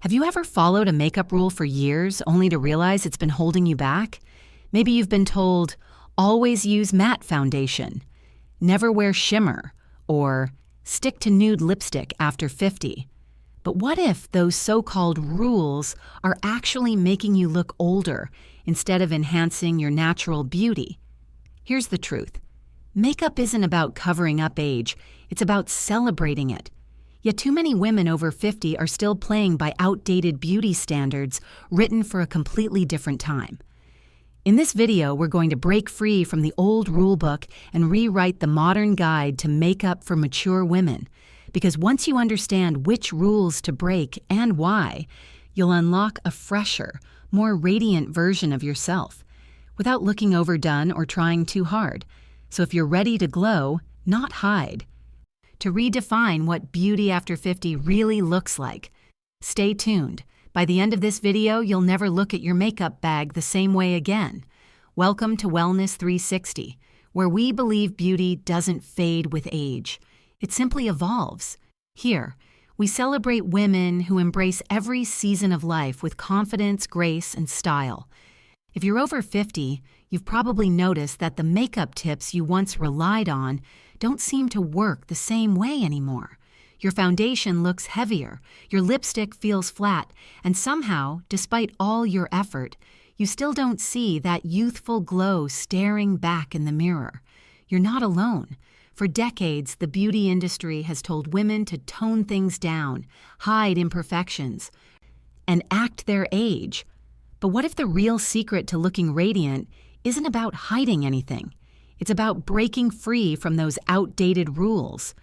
Have you ever followed a makeup rule for years only to realize it's been holding you back? Maybe you've been told, always use matte foundation, never wear shimmer, or stick to nude lipstick after 50. But what if those so-called rules are actually making you look older instead of enhancing your natural beauty? Here's the truth. Makeup isn't about covering up age, it's about celebrating it. Yet too many women over 50 are still playing by outdated beauty standards written for a completely different time. In this video, we're going to break free from the old rulebook and rewrite the modern guide to makeup for mature women. Because once you understand which rules to break and why, you'll unlock a fresher, more radiant version of yourself, without looking overdone or trying too hard. So if you're ready to glow, not hide, to redefine what beauty after 50 really looks like, stay tuned. By the end of this video, you'll never look at your makeup bag the same way again. Welcome to Wellness 360, where we believe beauty doesn't fade with age. It simply evolves. Here, we celebrate women who embrace every season of life with confidence, grace, and style. If you're over 50, you've probably noticed that the makeup tips you once relied on don't seem to work the same way anymore. Your foundation looks heavier, your lipstick feels flat, and somehow, despite all your effort, you still don't see that youthful glow staring back in the mirror. You're not alone. For decades, the beauty industry has told women to tone things down, hide imperfections, and act their age. But what if the real secret to looking radiant isn't about hiding anything? It's about breaking free from those outdated rules.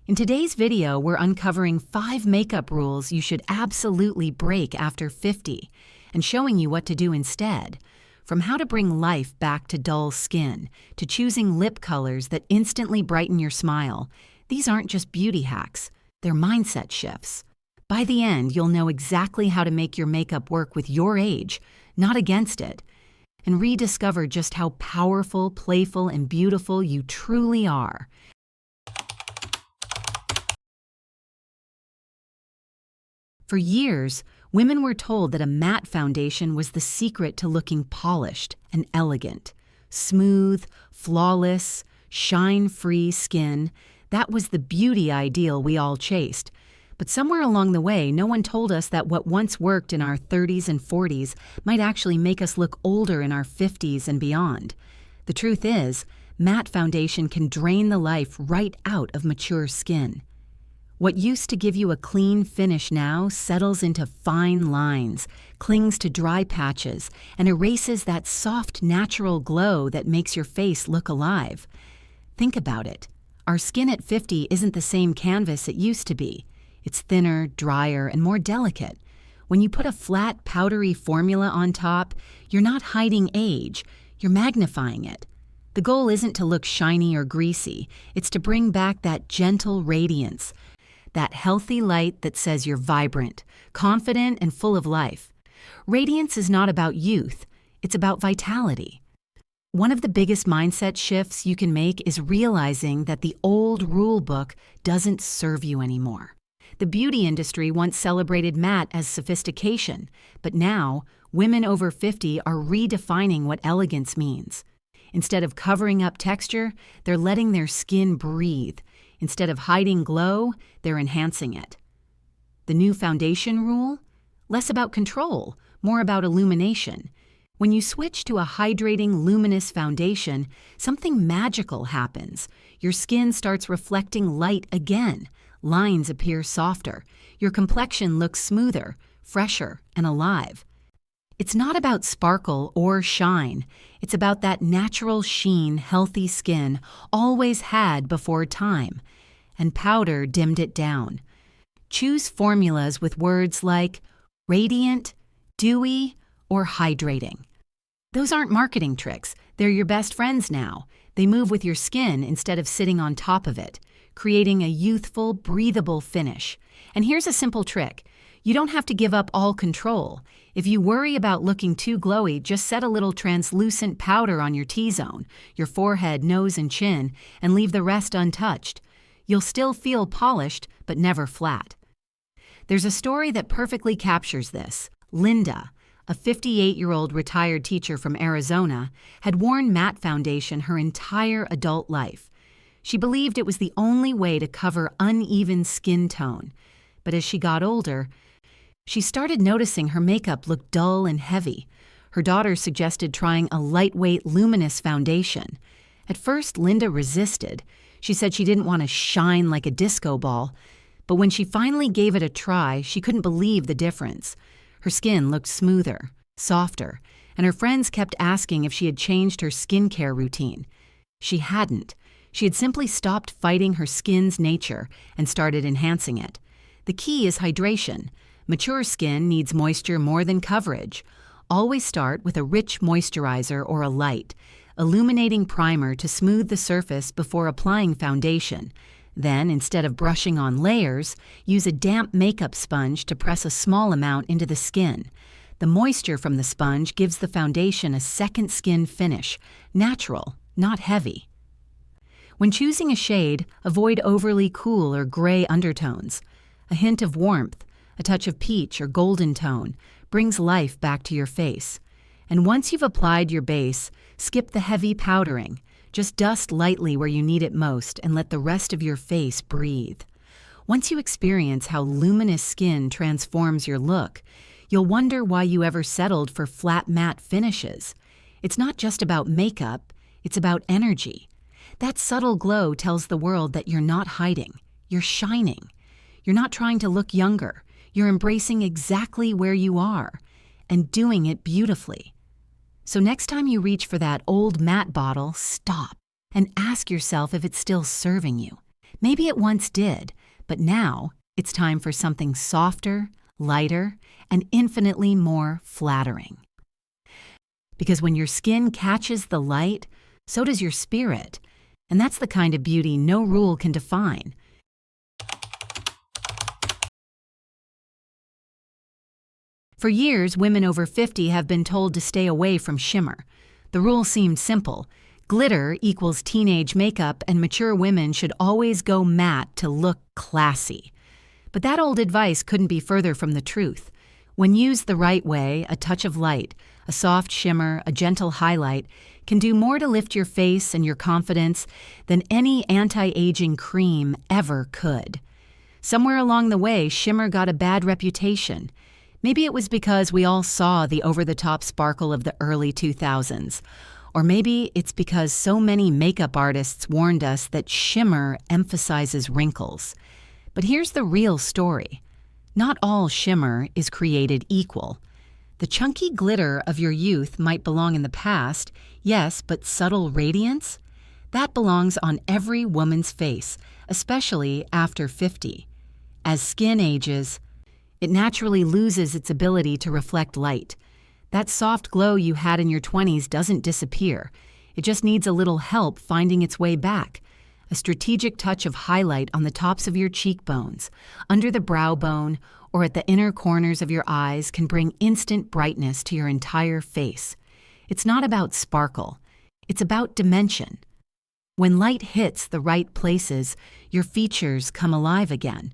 In today's video, we're uncovering 5 makeup rules you should absolutely break after 50 and showing you what to do instead. From how to bring life back to dull skin, to choosing lip colors that instantly brighten your smile, these aren't just beauty hacks, they're mindset shifts. By the end, you'll know exactly how to make your makeup work with your age, not against it, and rediscover just how powerful, playful, and beautiful you truly are. For years, women were told that a matte foundation was the secret to looking polished and elegant. Smooth, flawless, shine-free skin, that was the beauty ideal we all chased. But somewhere along the way, no one told us that what once worked in our 30s and 40s might actually make us look older in our 50s and beyond. The truth is, matte foundation can drain the life right out of mature skin. What used to give you a clean finish now settles into fine lines, clings to dry patches, and erases that soft, natural glow that makes your face look alive. Think about it. Our skin at 50 isn't the same canvas it used to be. It's thinner, drier, and more delicate. When you put a flat, powdery formula on top, you're not hiding age, you're magnifying it. The goal isn't to look shiny or greasy, it's to bring back that gentle radiance, that healthy light that says you're vibrant, confident, and full of life. Radiance is not about youth, it's about vitality. One of the biggest mindset shifts you can make is realizing that the old rule book doesn't serve you anymore. The beauty industry once celebrated matte as sophistication, but now, women over 50 are redefining what elegance means. Instead of covering up texture, they're letting their skin breathe. Instead of hiding glow, they're enhancing it. The new foundation rule? Less about control, more about illumination. When you switch to a hydrating, luminous foundation, something magical happens. Your skin starts reflecting light again. Lines appear softer. Your complexion looks smoother, fresher, and alive. It's not about sparkle or shine. It's about that natural sheen healthy skin always had before time, and powder dimmed it down. Choose formulas with words like radiant, dewy, or hydrating. Those aren't marketing tricks. They're your best friends now. They move with your skin instead of sitting on top of it, creating a youthful, breathable finish. And here's a simple trick. You don't have to give up all control. If you worry about looking too glowy, just set a little translucent powder on your T-zone, your forehead, nose, and chin, and leave the rest untouched. You'll still feel polished, but never flat. There's a story that perfectly captures this. Linda, a 58-year-old retired teacher from Arizona, had worn matte foundation her entire adult life. She believed it was the only way to cover uneven skin tone. But as she got older, she started noticing her makeup looked dull and heavy. Her daughter suggested trying a lightweight, luminous foundation. At first, Linda resisted. She said she didn't want to shine like a disco ball. But when she finally gave it a try, she couldn't believe the difference. Her skin looked smoother, softer, and her friends kept asking if she had changed her skincare routine. She hadn't. She had simply stopped fighting her skin's nature and started enhancing it. The key is hydration. Mature skin needs moisture more than coverage. Always start with a rich moisturizer or a light, illuminating primer to smooth the surface before applying foundation. Then, instead of brushing on layers, use a damp makeup sponge to press a small amount into the skin. The moisture from the sponge gives the foundation a second skin finish, natural, not heavy. When choosing a shade, avoid overly cool or gray undertones. A hint of warmth, a touch of peach or golden tone, brings life back to your face. And once you've applied your base, skip the heavy powdering. Just dust lightly where you need it most and let the rest of your face breathe. Once you experience how luminous skin transforms your look, you'll wonder why you ever settled for flat matte finishes. It's not just about makeup, it's about energy. That subtle glow tells the world that you're not hiding, you're shining. You're not trying to look younger, you're embracing exactly where you are and doing it beautifully. So next time you reach for that old matte bottle, stop and ask yourself if it's still serving you. Maybe it once did, but now it's time for something softer, lighter, and infinitely more flattering. Because when your skin catches the light, so does your spirit. And that's the kind of beauty no rule can define. For years, women over 50 have been told to stay away from shimmer. The rule seemed simple. Glitter equals teenage makeup, and mature women should always go matte to look classy. But that old advice couldn't be further from the truth. When used the right way, a touch of light, a soft shimmer, a gentle highlight, can do more to lift your face and your confidence than any anti-aging cream ever could. Somewhere along the way, shimmer got a bad reputation. Maybe it was because we all saw the over-the-top sparkle of the early 2000s. Or maybe it's because so many makeup artists warned us that shimmer emphasizes wrinkles. But here's the real story. Not all shimmer is created equal. The chunky glitter of your youth might belong in the past, yes, but subtle radiance? That belongs on every woman's face, especially after 50. As skin ages, it naturally loses its ability to reflect light. That soft glow you had in your 20s doesn't disappear. It just needs a little help finding its way back. A strategic touch of highlight on the tops of your cheekbones, under the brow bone, or at the inner corners of your eyes can bring instant brightness to your entire face. It's not about sparkle. It's about dimension. When light hits the right places, your features come alive again.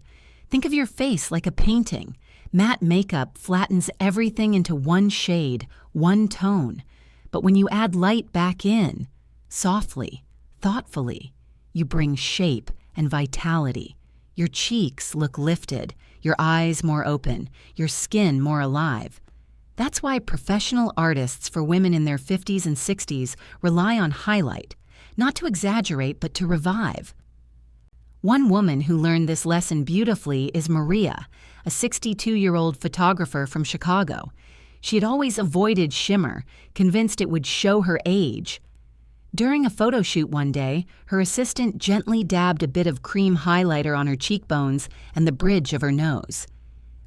Think of your face like a painting. Matte makeup flattens everything into one shade, one tone. But when you add light back in, softly, thoughtfully, you bring shape and vitality. Your cheeks look lifted, your eyes more open, your skin more alive. That's why professional artists for women in their 50s and 60s rely on highlight, not to exaggerate but to revive. One woman who learned this lesson beautifully is Maria, a 62-year-old photographer from Chicago. She had always avoided shimmer, convinced it would show her age. During a photo shoot one day, her assistant gently dabbed a bit of cream highlighter on her cheekbones and the bridge of her nose.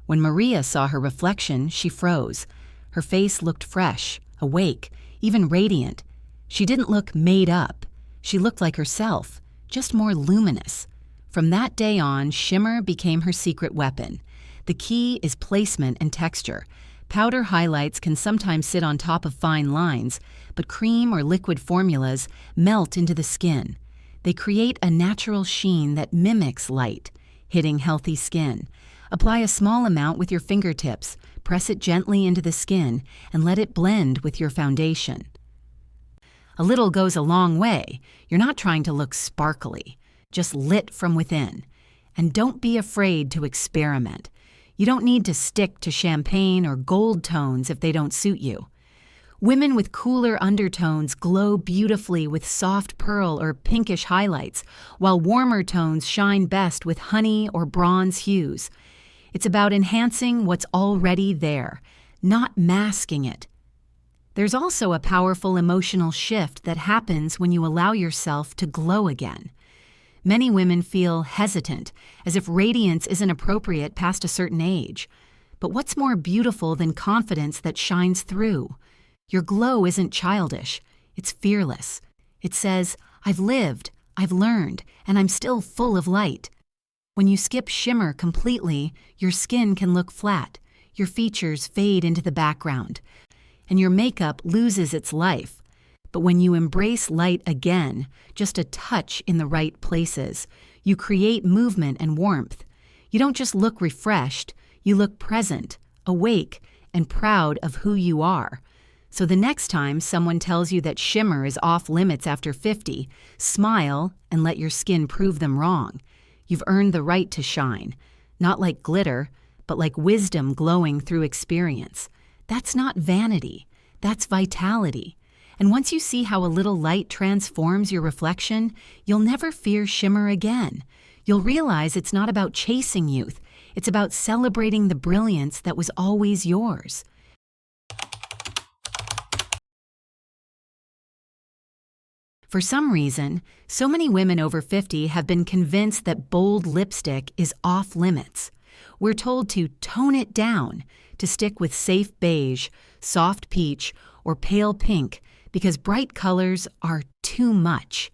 When Maria saw her reflection, she froze. Her face looked fresh, awake, even radiant. She didn't look made up. She looked like herself, just more luminous. From that day on, shimmer became her secret weapon. The key is placement and texture. Powder highlights can sometimes sit on top of fine lines, but cream or liquid formulas melt into the skin. They create a natural sheen that mimics light, hitting healthy skin. Apply a small amount with your fingertips, press it gently into the skin, and let it blend with your foundation. A little goes a long way. You're not trying to look sparkly, just lit from within. And don't be afraid to experiment. You don't need to stick to champagne or gold tones if they don't suit you. Women with cooler undertones glow beautifully with soft pearl or pinkish highlights, while warmer tones shine best with honey or bronze hues. It's about enhancing what's already there, not masking it. There's also a powerful emotional shift that happens when you allow yourself to glow again. Many women feel hesitant, as if radiance isn't appropriate past a certain age. But what's more beautiful than confidence that shines through? Your glow isn't childish, it's fearless. It says, I've lived, I've learned, and I'm still full of light. When you skip shimmer completely, your skin can look flat, your features fade into the background, and your makeup loses its life. But when you embrace light again, just a touch in the right places, you create movement and warmth. You don't just look refreshed, you look present, awake, and proud of who you are. So the next time someone tells you that shimmer is off limits after 50, smile and let your skin prove them wrong. You've earned the right to shine, not like glitter, but like wisdom glowing through experience. That's not vanity, that's vitality. And once you see how a little light transforms your reflection, you'll never fear shimmer again. You'll realize it's not about chasing youth, it's about celebrating the brilliance that was always yours. For some reason, so many women over 50 have been convinced that bold lipstick is off limits. We're told to tone it down, to stick with safe beige, soft peach, or pale pink, because bright colors are too much.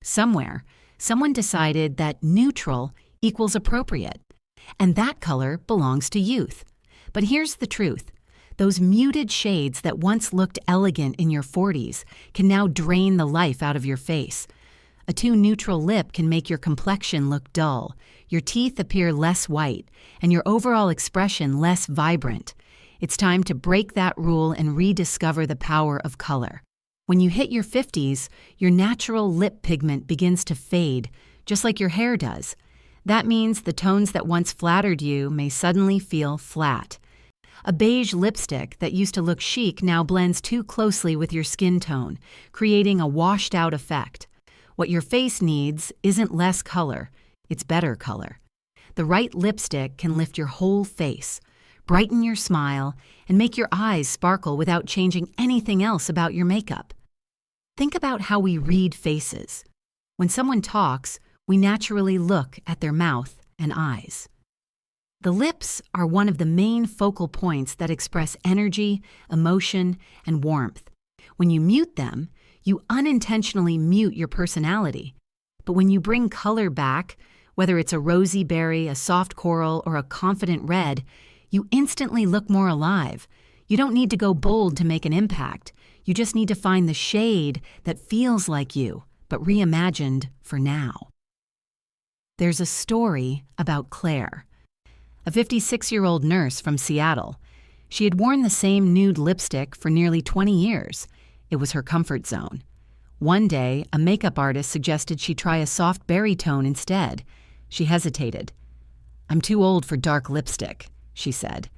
Somewhere, someone decided that neutral equals appropriate, and that color belongs to youth. But here's the truth. Those muted shades that once looked elegant in your 40s can now drain the life out of your face. A too neutral lip can make your complexion look dull, your teeth appear less white, and your overall expression less vibrant. It's time to break that rule and rediscover the power of color. When you hit your 50s, your natural lip pigment begins to fade, just like your hair does. That means the tones that once flattered you may suddenly feel flat. A beige lipstick that used to look chic now blends too closely with your skin tone, creating a washed-out effect. What your face needs isn't less color, it's better color. The right lipstick can lift your whole face, brighten your smile, and make your eyes sparkle without changing anything else about your makeup. Think about how we read faces. When someone talks, we naturally look at their mouth and eyes. The lips are one of the main focal points that express energy, emotion, and warmth. When you mute them, you unintentionally mute your personality. But when you bring color back, whether it's a rosy berry, a soft coral, or a confident red, you instantly look more alive. You don't need to go bold to make an impact. You just need to find the shade that feels like you, but reimagined for now. There's a story about Claire, a 56-year-old nurse from Seattle. She had worn the same nude lipstick for nearly 20 years. It was her comfort zone. One day, a makeup artist suggested she try a soft berry tone instead. She hesitated. "I'm too old for dark lipstick," she said.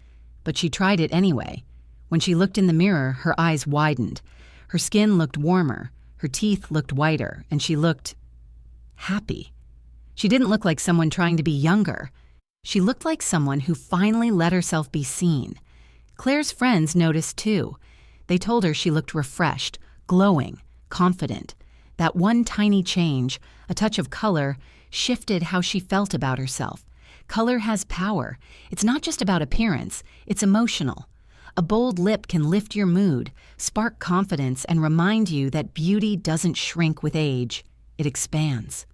But she tried it anyway. When she looked in the mirror, her eyes widened. Her skin looked warmer, her teeth looked whiter, and she looked happy. She didn't look like someone trying to be younger. She looked like someone who finally let herself be seen. Claire's friends noticed too. They told her she looked refreshed, glowing, confident. That one tiny change, a touch of color, shifted how she felt about herself. Color has power. It's not just about appearance, it's emotional. A bold lip can lift your mood, spark confidence, and remind you that beauty doesn't shrink with age, it expands.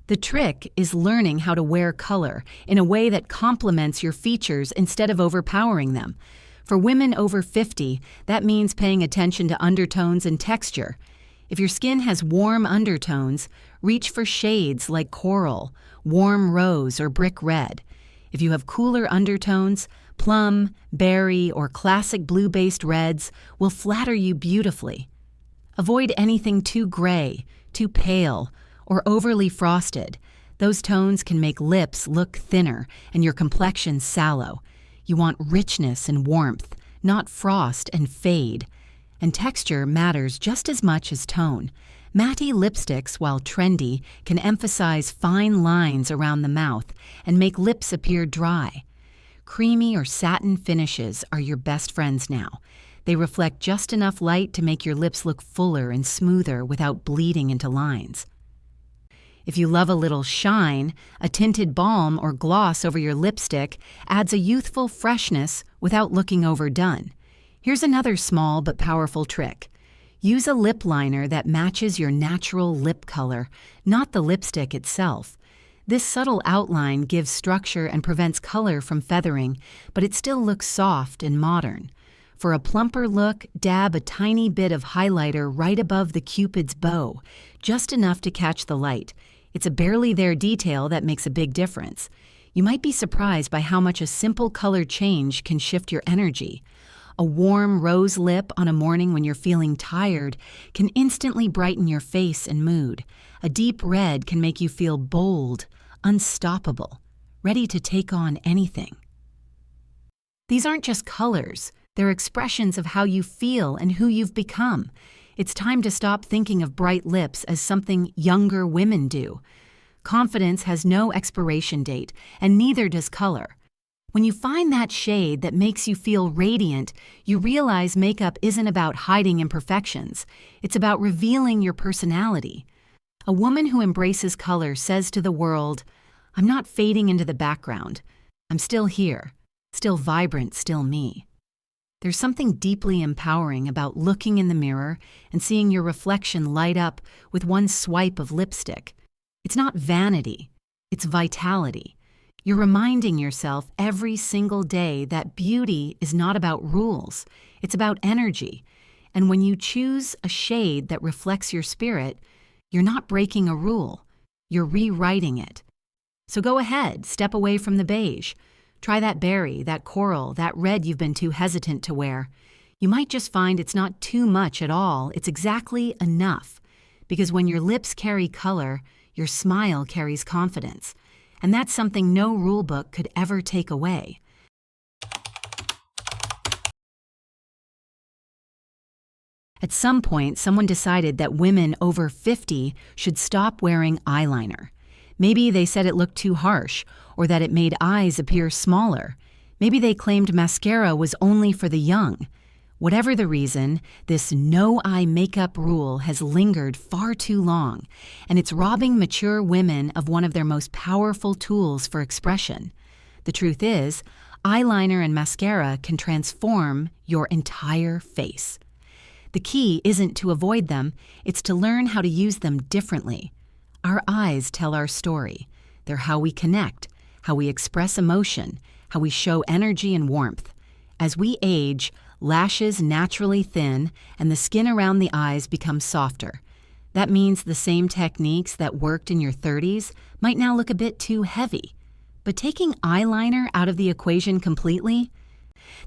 The trick is learning how to wear color in a way that complements your features instead of overpowering them. For women over 50, that means paying attention to undertones and texture. If your skin has warm undertones, reach for shades like coral, warm rose, or brick red. If you have cooler undertones, plum, berry, or classic blue-based reds will flatter you beautifully. Avoid anything too gray, too pale, or overly frosted. Those tones can make lips look thinner and your complexion sallow. You want richness and warmth, not frost and fade. And texture matters just as much as tone. Matte lipsticks, while trendy, can emphasize fine lines around the mouth and make lips appear dry. Creamy or satin finishes are your best friends now. They reflect just enough light to make your lips look fuller and smoother without bleeding into lines. If you love a little shine, a tinted balm or gloss over your lipstick adds a youthful freshness without looking overdone. Here's another small but powerful trick. Use a lip liner that matches your natural lip color, not the lipstick itself. This subtle outline gives structure and prevents color from feathering, but it still looks soft and modern. For a plumper look, dab a tiny bit of highlighter right above the Cupid's bow, just enough to catch the light. It's a barely there detail that makes a big difference. You might be surprised by how much a simple color change can shift your energy. A warm rose lip on a morning when you're feeling tired can instantly brighten your face and mood. A deep red can make you feel bold, unstoppable, ready to take on anything. These aren't just colors, they're expressions of how you feel and who you've become. It's time to stop thinking of bright lips as something younger women do. Confidence has no expiration date, and neither does color. When you find that shade that makes you feel radiant, you realize makeup isn't about hiding imperfections. It's about revealing your personality. A woman who embraces color says to the world, "I'm not fading into the background. I'm still here, still vibrant, still me." There's something deeply empowering about looking in the mirror and seeing your reflection light up with one swipe of lipstick. It's not vanity, it's vitality. You're reminding yourself every single day that beauty is not about rules, it's about energy. And when you choose a shade that reflects your spirit, you're not breaking a rule, you're rewriting it. So go ahead, step away from the beige. Try that berry, that coral, that red you've been too hesitant to wear. You might just find it's not too much at all, it's exactly enough. Because when your lips carry color, your smile carries confidence. And that's something no rulebook could ever take away. At some point, someone decided that women over 50 should stop wearing eyeliner. Maybe they said it looked too harsh, or that it made eyes appear smaller. Maybe they claimed mascara was only for the young. Whatever the reason, this no-eye makeup rule has lingered far too long, and it's robbing mature women of one of their most powerful tools for expression. The truth is, eyeliner and mascara can transform your entire face. The key isn't to avoid them, it's to learn how to use them differently. Our eyes tell our story. They're how we connect, how we express emotion, how we show energy and warmth. As we age, lashes naturally thin and the skin around the eyes becomes softer. That means the same techniques that worked in your 30s might now look a bit too heavy. But taking eyeliner out of the equation completely?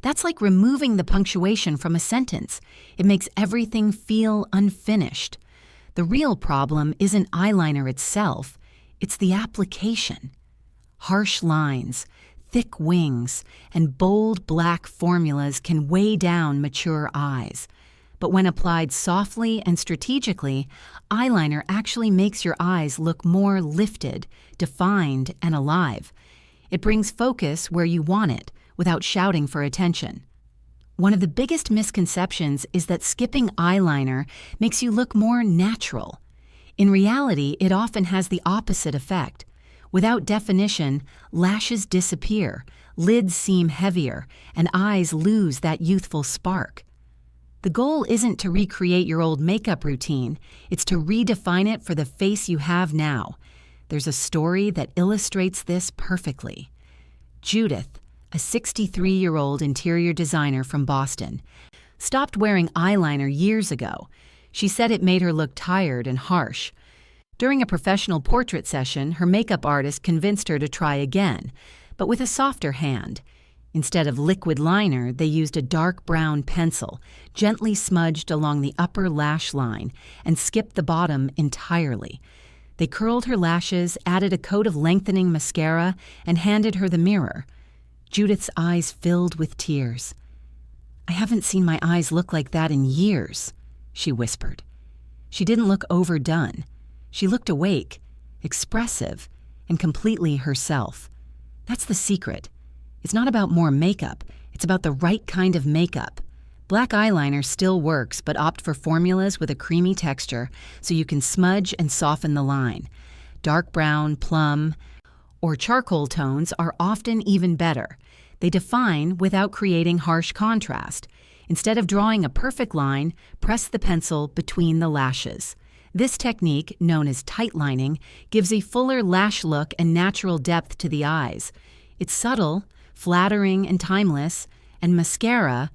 That's like removing the punctuation from a sentence. It makes everything feel unfinished. The real problem isn't eyeliner itself, it's the application. Harsh lines, thick wings, and bold black formulas can weigh down mature eyes. But when applied softly and strategically, eyeliner actually makes your eyes look more lifted, defined, and alive. It brings focus where you want it, without shouting for attention. One of the biggest misconceptions is that skipping eyeliner makes you look more natural. In reality, it often has the opposite effect. Without definition, lashes disappear, lids seem heavier, and eyes lose that youthful spark. The goal isn't to recreate your old makeup routine, it's to redefine it for the face you have now. There's a story that illustrates this perfectly. Judith, a 63-year-old interior designer from Boston, stopped wearing eyeliner years ago. She said it made her look tired and harsh. During a professional portrait session, her makeup artist convinced her to try again, but with a softer hand. Instead of liquid liner, they used a dark brown pencil, gently smudged along the upper lash line, and skipped the bottom entirely. They curled her lashes, added a coat of lengthening mascara, and handed her the mirror. Judith's eyes filled with tears. "I haven't seen my eyes look like that in years," she whispered. She didn't look overdone. She looked awake, expressive, and completely herself. That's the secret. It's not about more makeup, it's about the right kind of makeup. Black eyeliner still works, but opt for formulas with a creamy texture so you can smudge and soften the line. Dark brown, plum, or charcoal tones are often even better. They define without creating harsh contrast. Instead of drawing a perfect line, press the pencil between the lashes. This technique, known as tight lining, gives a fuller lash look and natural depth to the eyes. It's subtle, flattering, and timeless, and mascara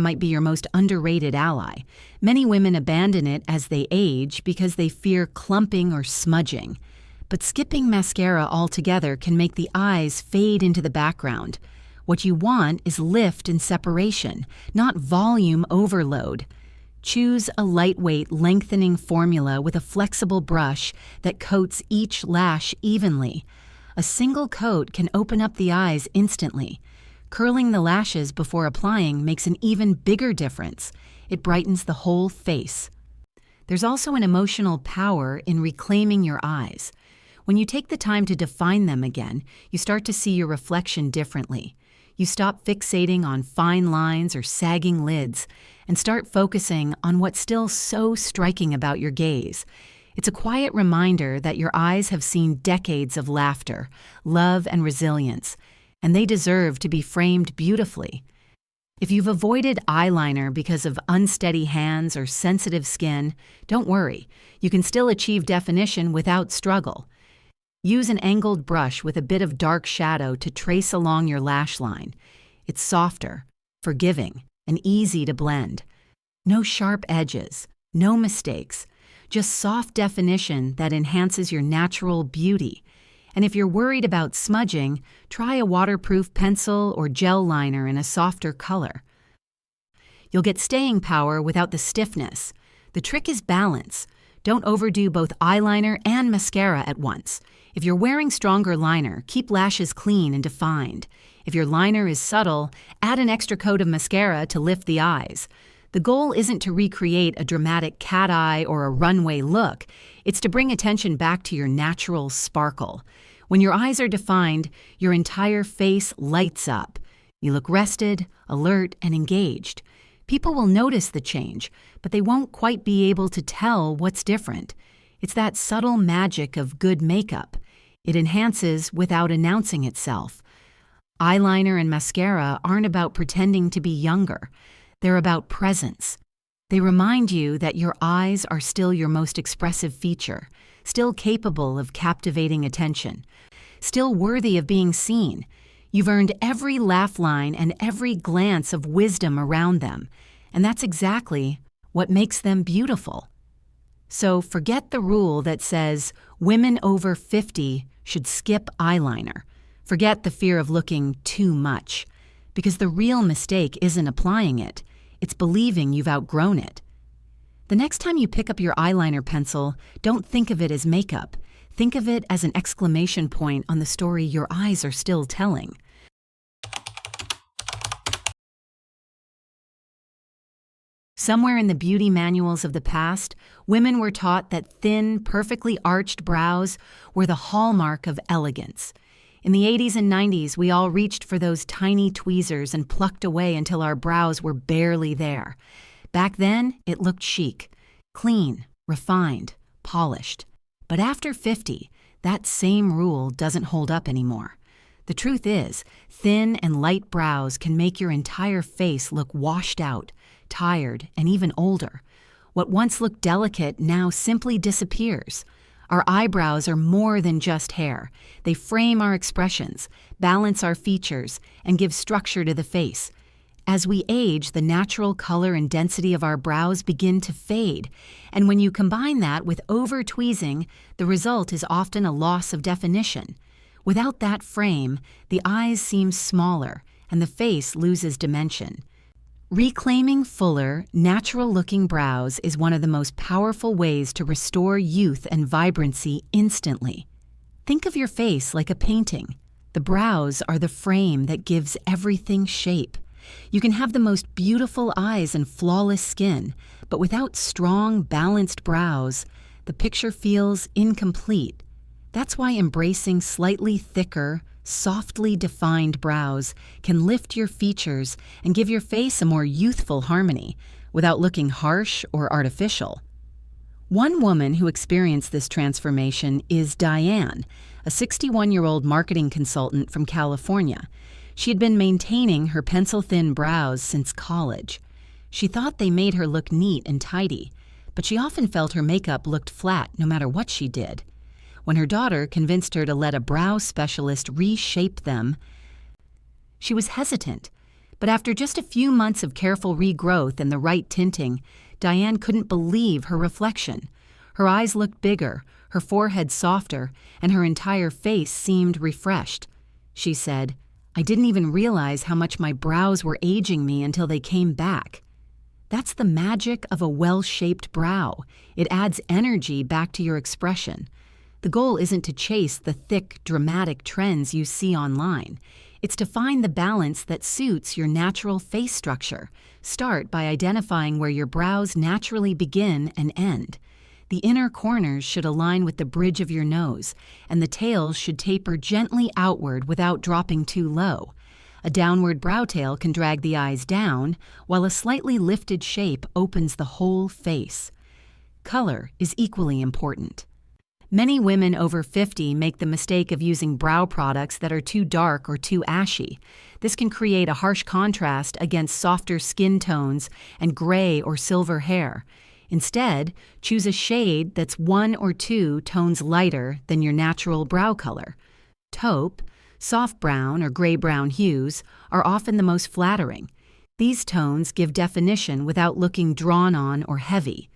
might be your most underrated ally. Many women abandon it as they age because they fear clumping or smudging. But skipping mascara altogether can make the eyes fade into the background. What you want is lift and separation, not volume overload. Choose a lightweight, lengthening formula with a flexible brush that coats each lash evenly. A single coat can open up the eyes instantly. Curling the lashes before applying makes an even bigger difference. It brightens the whole face. There's also an emotional power in reclaiming your eyes. When you take the time to define them again, you start to see your reflection differently. You stop fixating on fine lines or sagging lids and start focusing on what's still so striking about your gaze. It's a quiet reminder that your eyes have seen decades of laughter, love, and resilience, and they deserve to be framed beautifully. If you've avoided eyeliner because of unsteady hands or sensitive skin, don't worry. You can still achieve definition without struggle. Use an angled brush with a bit of dark shadow to trace along your lash line. It's softer, forgiving, and easy to blend. No sharp edges, no mistakes, just soft definition that enhances your natural beauty. And if you're worried about smudging, try a waterproof pencil or gel liner in a softer color. You'll get staying power without the stiffness. The trick is balance. Don't overdo both eyeliner and mascara at once. If you're wearing stronger liner, keep lashes clean and defined. If your liner is subtle, add an extra coat of mascara to lift the eyes. The goal isn't to recreate a dramatic cat eye or a runway look. It's to bring attention back to your natural sparkle. When your eyes are defined, your entire face lights up. You look rested, alert, and engaged. People will notice the change, but they won't quite be able to tell what's different. It's that subtle magic of good makeup. It enhances without announcing itself. Eyeliner and mascara aren't about pretending to be younger. They're about presence. They remind you that your eyes are still your most expressive feature, still capable of captivating attention, still worthy of being seen. You've earned every laugh line and every glance of wisdom around them, and that's exactly what makes them beautiful. So forget the rule that says women over 50 should skip eyeliner. Forget the fear of looking too much, because the real mistake isn't applying it. It's believing you've outgrown it. The next time you pick up your eyeliner pencil, don't think of it as makeup. Think of it as an exclamation point on the story your eyes are still telling. Somewhere in the beauty manuals of the past, women were taught that thin, perfectly arched brows were the hallmark of elegance. In the 80s and 90s, we all reached for those tiny tweezers and plucked away until our brows were barely there. Back then, it looked chic, clean, refined, polished. But after 50, that same rule doesn't hold up anymore. The truth is, thin and light brows can make your entire face look washed out, tired, and even older. What once looked delicate now simply disappears. Our eyebrows are more than just hair. They frame our expressions, balance our features, and give structure to the face. As we age, the natural color and density of our brows begin to fade, and when you combine that with over-tweezing, the result is often a loss of definition. Without that frame, the eyes seem smaller and the face loses dimension. Reclaiming fuller, natural-looking brows is one of the most powerful ways to restore youth and vibrancy instantly. Think of your face like a painting. The brows are the frame that gives everything shape. You can have the most beautiful eyes and flawless skin, but without strong, balanced brows, the picture feels incomplete. That's why embracing slightly thicker, softly defined brows can lift your features and give your face a more youthful harmony without looking harsh or artificial. One woman who experienced this transformation is Diane, a 61-year-old marketing consultant from California. She had been maintaining her pencil-thin brows since college. She thought they made her look neat and tidy, but she often felt her makeup looked flat no matter what she did. When her daughter convinced her to let a brow specialist reshape them, she was hesitant. But after just a few months of careful regrowth and the right tinting, Diane couldn't believe her reflection. Her eyes looked bigger, her forehead softer, and her entire face seemed refreshed. She said, "I didn't even realize how much my brows were aging me until they came back." That's the magic of a well-shaped brow. It adds energy back to your expression. The goal isn't to chase the thick, dramatic trends you see online. It's to find the balance that suits your natural face structure. Start by identifying where your brows naturally begin and end. The inner corners should align with the bridge of your nose, and the tails should taper gently outward without dropping too low. A downward brow tail can drag the eyes down, while a slightly lifted shape opens the whole face. Color is equally important. Many women over 50 make the mistake of using brow products that are too dark or too ashy. This can create a harsh contrast against softer skin tones and gray or silver hair. Instead, choose a shade that's 1 or 2 tones lighter than your natural brow color. Taupe, soft brown, or gray-brown hues are often the most flattering. These tones give definition without looking drawn on or heavy.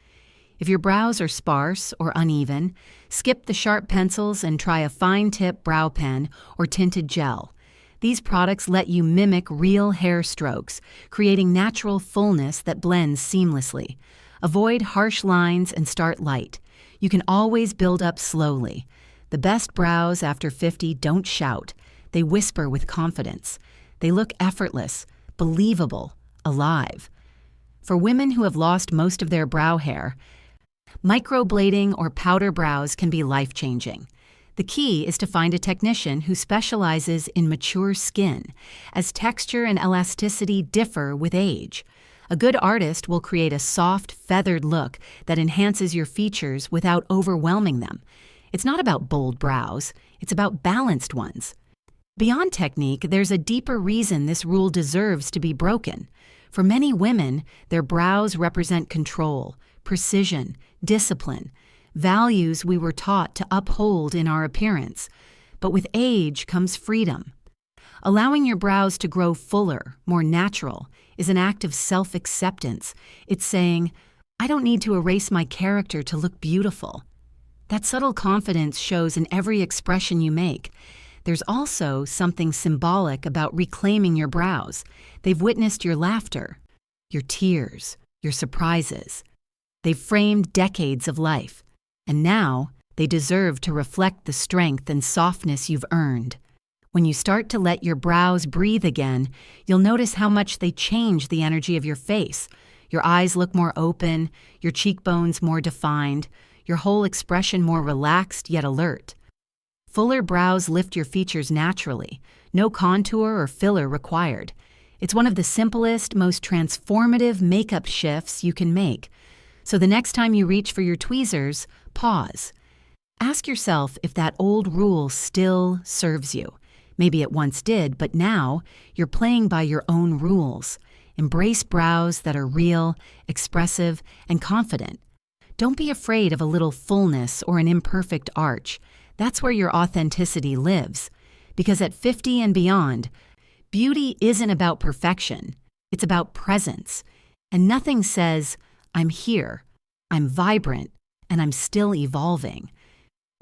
If your brows are sparse or uneven, skip the sharp pencils and try a fine-tip brow pen or tinted gel. These products let you mimic real hair strokes, creating natural fullness that blends seamlessly. Avoid harsh lines and start light. You can always build up slowly. The best brows after 50 don't shout. They whisper with confidence. They look effortless, believable, alive. For women who have lost most of their brow hair, microblading or powder brows can be life-changing. The key is to find a technician who specializes in mature skin, as texture and elasticity differ with age. A good artist will create a soft, feathered look that enhances your features without overwhelming them. It's not about bold brows, it's about balanced ones. Beyond technique, there's a deeper reason this rule deserves to be broken. For many women, their brows represent control, precision, discipline, values we were taught to uphold in our appearance. But with age comes freedom. Allowing your brows to grow fuller, more natural, is an act of self-acceptance. It's saying, I don't need to erase my character to look beautiful. That subtle confidence shows in every expression you make. There's also something symbolic about reclaiming your brows. They've witnessed your laughter, your tears, your surprises. They've framed decades of life, and now they deserve to reflect the strength and softness you've earned. When you start to let your brows breathe again, you'll notice how much they change the energy of your face. Your eyes look more open, your cheekbones more defined, your whole expression more relaxed yet alert. Fuller brows lift your features naturally, no contour or filler required. It's one of the simplest, most transformative makeup shifts you can make. So the next time you reach for your tweezers, pause. Ask yourself if that old rule still serves you. Maybe it once did, but now you're playing by your own rules. Embrace brows that are real, expressive, and confident. Don't be afraid of a little fullness or an imperfect arch. That's where your authenticity lives. Because at 50 and beyond, beauty isn't about perfection. It's about presence. And nothing says, I'm here, I'm vibrant, and I'm still evolving,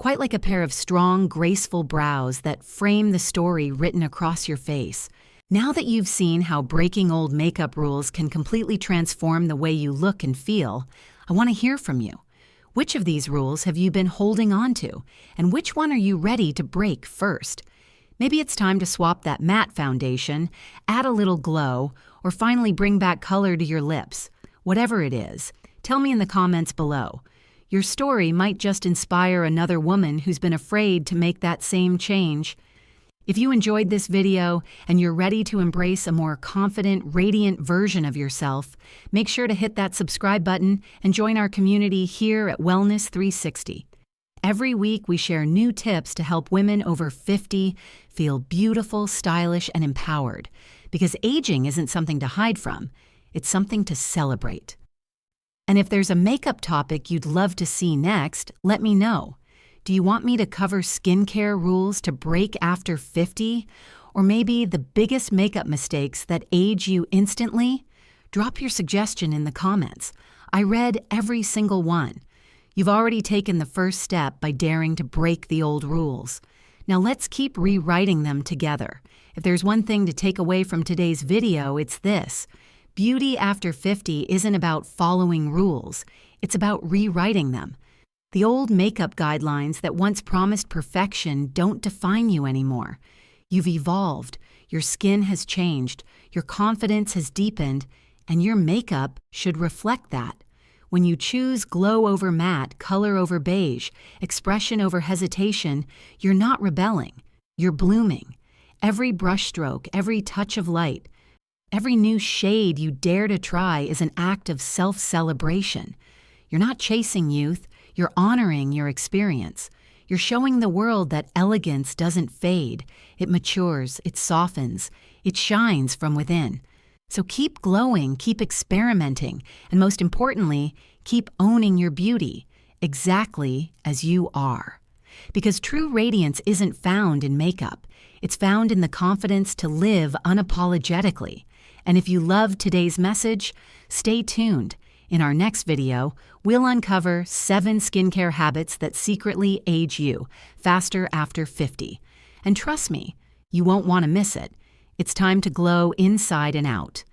quite like a pair of strong, graceful brows that frame the story written across your face. Now that you've seen how breaking old makeup rules can completely transform the way you look and feel, I want to hear from you. Which of these rules have you been holding on to, and which one are you ready to break first? Maybe it's time to swap that matte foundation, add a little glow, or finally bring back color to your lips. Whatever it is, tell me in the comments below. Your story might just inspire another woman who's been afraid to make that same change. If you enjoyed this video and you're ready to embrace a more confident, radiant version of yourself, make sure to hit that subscribe button and join our community here at Wellness 360. Every week we share new tips to help women over 50 feel beautiful, stylish, and empowered. Because aging isn't something to hide from, it's something to celebrate. And if there's a makeup topic you'd love to see next, let me know. Do you want me to cover skincare rules to break after 50? Or maybe the biggest makeup mistakes that age you instantly? Drop your suggestion in the comments. I read every single one. You've already taken the first step by daring to break the old rules. Now let's keep rewriting them together. If there's one thing to take away from today's video, it's this. Beauty after 50 isn't about following rules. It's about rewriting them. The old makeup guidelines that once promised perfection don't define you anymore. You've evolved, your skin has changed, your confidence has deepened, and your makeup should reflect that. When you choose glow over matte, color over beige, expression over hesitation, you're not rebelling, you're blooming. Every brushstroke, every touch of light, every new shade you dare to try is an act of self-celebration. You're not chasing youth, you're honoring your experience. You're showing the world that elegance doesn't fade. It matures, it softens, it shines from within. So keep glowing, keep experimenting, and most importantly, keep owning your beauty, exactly as you are. Because true radiance isn't found in makeup. It's found in the confidence to live unapologetically. And if you loved today's message, stay tuned. In our next video, we'll uncover 7 skincare habits that secretly age you faster after 50. And trust me, you won't want to miss it. It's time to glow inside and out.